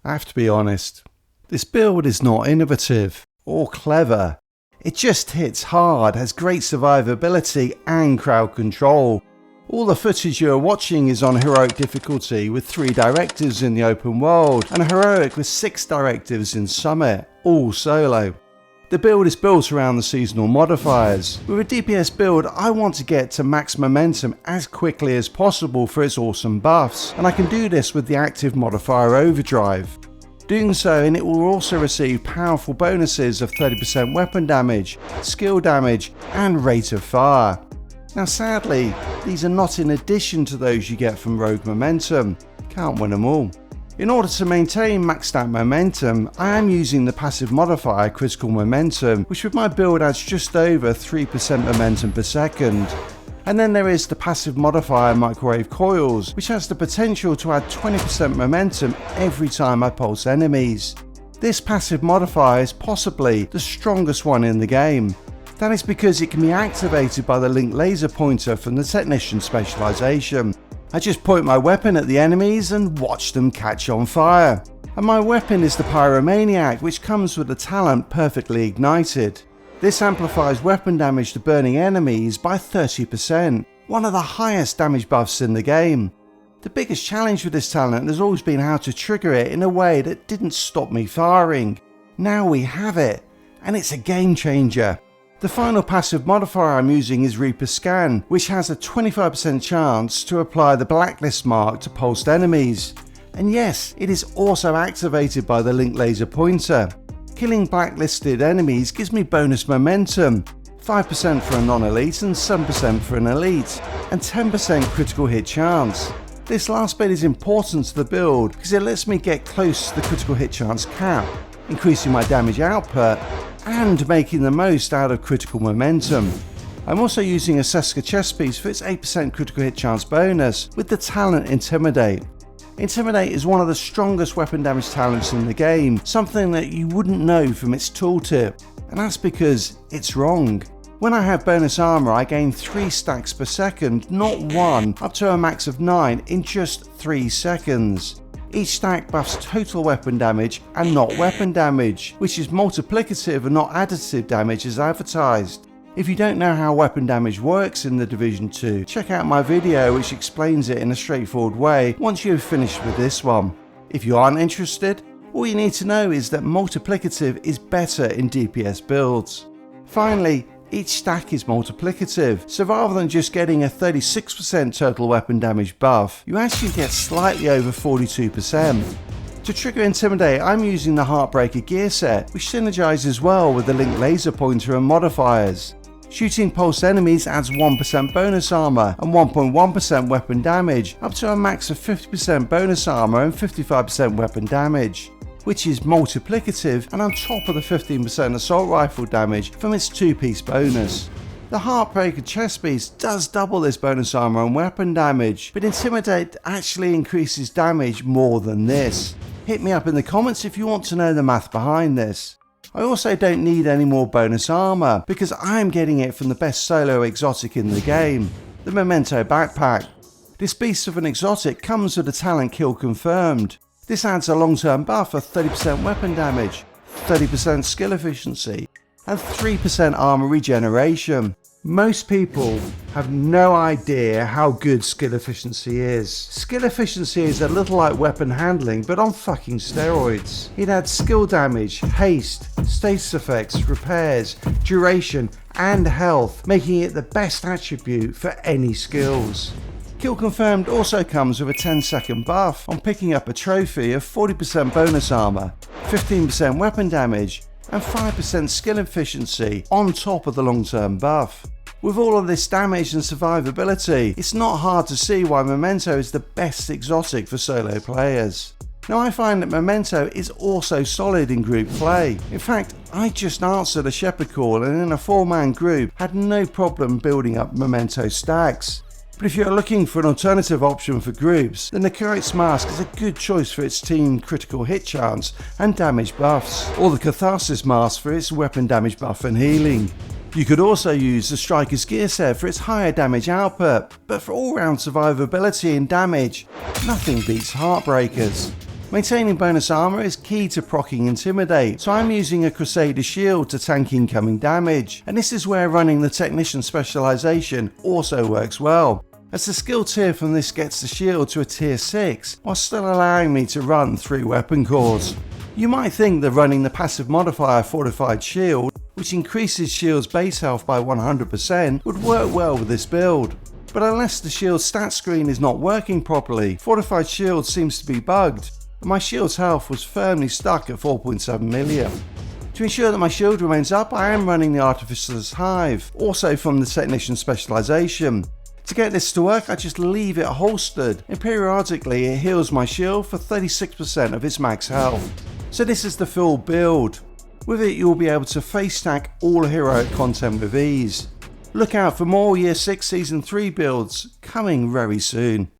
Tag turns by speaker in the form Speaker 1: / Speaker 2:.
Speaker 1: I have to be honest, this build is not innovative or clever. It just hits hard, has great survivability and crowd control. All the footage you are watching is on heroic difficulty with 3 directives in the open world and heroic with 6 directives in summit, all solo. The build is built around the seasonal modifiers. With a DPS build, I want to get to max momentum as quickly as possible for its awesome buffs, and I can do this with the active modifier overdrive. Doing so, and it will also receive powerful bonuses of 30% weapon damage, skill damage, and rate of fire. Now sadly, these are not in addition to those you get from Rogue Momentum. Can't win them all. In order to maintain maxed out momentum, I am using the passive modifier Critical Momentum, which with my build adds just over 3% momentum per second. And then there is the passive modifier Microwave Coils, which has the potential to add 20% momentum every time I pulse enemies. This passive modifier is possibly the strongest one in the game. That is because it can be activated by the linked laser pointer from the Technician specialization. I just point my weapon at the enemies and watch them catch on fire. And my weapon is the Pyromaniac, which comes with the talent Perfectly Ignited. This amplifies weapon damage to burning enemies by 30%, one of the highest damage buffs in the game. The biggest challenge with this talent has always been how to trigger it in a way that didn't stop me firing. Now we have it, and it's a game changer. The final passive modifier I'm using is Reaper Scan, which has a 25% chance to apply the blacklist mark to pulsed enemies. And yes, it is also activated by the linked laser pointer. Killing blacklisted enemies gives me bonus momentum, 5% for a non-elite and 7% for an elite, and 10% critical hit chance. This last bit is important to the build because it lets me get close to the critical hit chance cap, increasing my damage output and making the most out of critical momentum. I'm also using a Seska chest piece for its 8% critical hit chance bonus with the talent Intimidate. Intimidate is one of the strongest weapon damage talents in the game, something that you wouldn't know from its tooltip, and that's because it's wrong. When I have bonus armor, I gain 3 stacks per second, not 1, up to a max of 9 in just 3 seconds. Each stack buffs total weapon damage and not weapon damage, which is multiplicative and not additive damage as advertised. If you don't know how weapon damage works in the Division 2, check out my video which explains it in a straightforward way once you have finished with this one. If you aren't interested, all you need to know is that multiplicative is better in DPS builds. Finally, each stack is multiplicative, so rather than just getting a 36% total weapon damage buff, you actually get slightly over 42%. To trigger Intimidate, I'm using the Heartbreaker gear set, which synergizes well with the linked laser pointer and modifiers. Shooting pulsed enemies adds 1% bonus armor and 1.1% weapon damage, up to a max of 50% bonus armor and 55% weapon damage, which is multiplicative and on top of the 15% assault rifle damage from its 2-piece bonus. The Heartbreaker chest piece does double this bonus armor and weapon damage, but Intimidate actually increases damage more than this. Hit me up in the comments if you want to know the math behind this. I also don't need any more bonus armor because I'm getting it from the best solo exotic in the game, the Memento backpack. This beast of an exotic comes with a talent Kill Confirmed. This adds a long-term buff of 30% weapon damage, 30% skill efficiency, and 3% armor regeneration. Most people have no idea how good skill efficiency is. Skill efficiency is a little like weapon handling, but on fucking steroids. It adds skill damage, haste, status effects, repairs, duration, and health, making it the best attribute for any skills. Kill Confirmed also comes with a 10-second buff on picking up a trophy of 40% bonus armor, 15% weapon damage, and 5% skill efficiency on top of the long-term buff. With all of this damage and survivability, it's not hard to see why Memento is the best exotic for solo players. Now I find that Memento is also solid in group play. In fact, I just answered a shepherd call and in a 4-man group had no problem building up Memento stacks. But if you're looking for an alternative option for groups, then the Curate's Mask is a good choice for its team critical hit chance and damage buffs, or the Catharsis Mask for its weapon damage buff and healing. You could also use the Striker's gear set for its higher damage output, but for all-round survivability and damage, nothing beats Heartbreakers. Maintaining bonus armor is key to proccing Intimidate, so I'm using a Crusader shield to tank incoming damage, and this is where running the Technician specialization also works well, as the skill tier from this gets the shield to a tier 6, while still allowing me to run 3 weapon cores. You might think that running the passive modifier Fortified Shield, which increases shield's base health by 100%, would work well with this build. But unless the shield stat screen is not working properly, Fortified Shield seems to be bugged, and my shield's health was firmly stuck at 4.7 million. To ensure that my shield remains up, I am running the Artificer's Hive, also from the Technician specialization. To get this to work, I just leave it holstered, and periodically it heals my shield for 36% of its max health. So this is the full build. With it you will be able to face stack all heroic content with ease. Look out for more Year 6 Season 3 builds coming very soon.